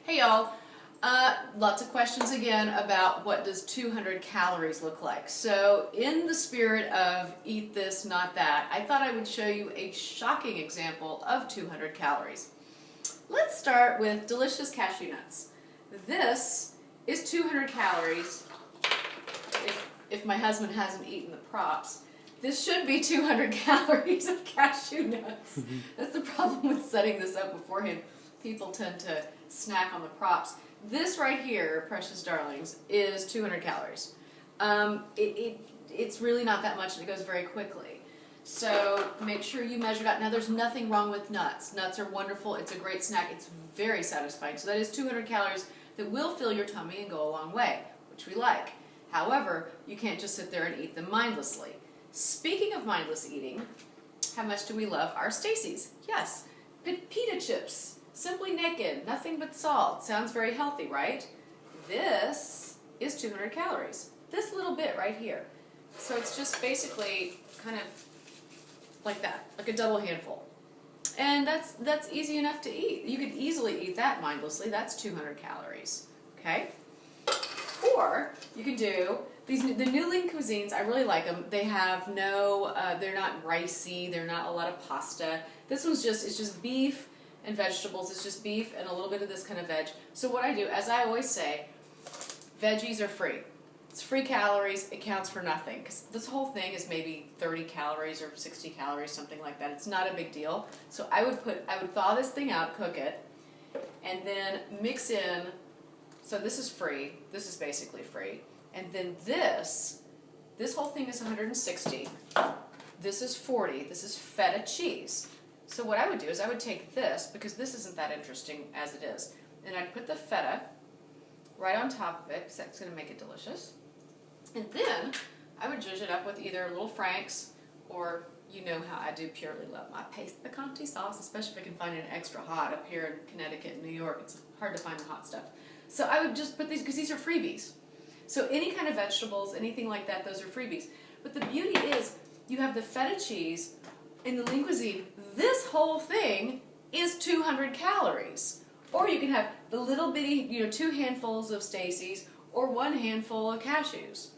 Hey y'all, lots of questions again about what does 200 calories look like. So in the spirit of eat this, not that, I thought I would show you a shocking example of 200 calories. Let's start with delicious cashew nuts. This is 200 calories if my husband hasn't eaten the props. This should be 200 calories of cashew nuts. That's the problem with setting this up beforehand. People tend to snack on the props. This right here, precious darlings, is 200 calories. It's really not that much and it goes very quickly. So make sure you measure it out. Now there's nothing wrong with nuts. Nuts are wonderful. It's a great snack. It's very satisfying. So that is 200 calories that will fill your tummy and go a long way, which we like. However, you can't just sit there and eat them mindlessly. Speaking of mindless eating, how much do we love our Stacy's? Yes, pita chips. Simply naked, nothing but salt. Sounds very healthy, right? This is 200 calories. This little bit right here. So it's just basically kind of like that, like a double handful. And that's easy enough to eat. You could easily eat that mindlessly. That's 200 calories, okay? Or you can do the new Lean Cuisines. I really like them. They have no, they're not ricey. They're not a lot of pasta. This one's it's just beef and vegetables. It's just beef and a little bit of this kind of veg. So what I do, as I always say, veggies are free. It's free calories. It counts for nothing because this whole thing is maybe 30 calories or 60 calories, something like that. It's not a big deal. So I would thaw this thing out, cook it, and then mix in. So this is free. This is basically free. And then this whole thing is 160. This is 40. This is feta cheese. So what I would do is I would take this, because this isn't that interesting as it is, and I'd put the feta right on top of it, because that's going to make it delicious. And then I would zhuzh it up with either Little Frank's, or you know how I do purely love my paste picante sauce, especially if I can find it extra hot up here in Connecticut and New York. It's hard to find the hot stuff. So I would just put these, because these are freebies. So any kind of vegetables, anything like that, those are freebies. But the beauty is you have the feta cheese in the Lean Cuisine. This whole thing is 200 calories. Or you can have the little bitty, 2 handfuls of Stacy's or 1 handful of cashews.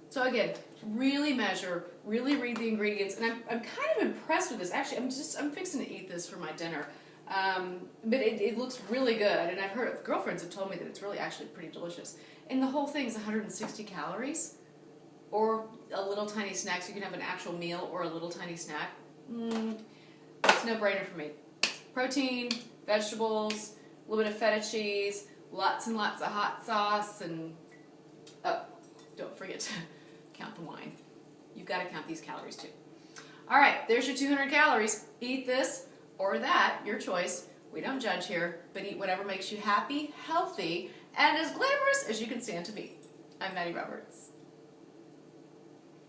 So again, really measure, really read the ingredients, and I'm kind of impressed with this. Actually, I'm fixing to eat this for my dinner. But it looks really good, and I've heard, girlfriends have told me that it's really actually pretty delicious. And the whole thing is 160 calories, or a little tiny snack, so you can have an actual meal or a little tiny snack. It's no brainer for me. Protein, vegetables, a little bit of feta cheese, lots and lots of hot sauce, and oh, don't forget to count the wine. You've got to count these calories too. All right, there's your 200 calories. Eat this or that, your choice. We don't judge here, but eat whatever makes you happy, healthy, and as glamorous as you can stand to be. I'm Maddie Roberts.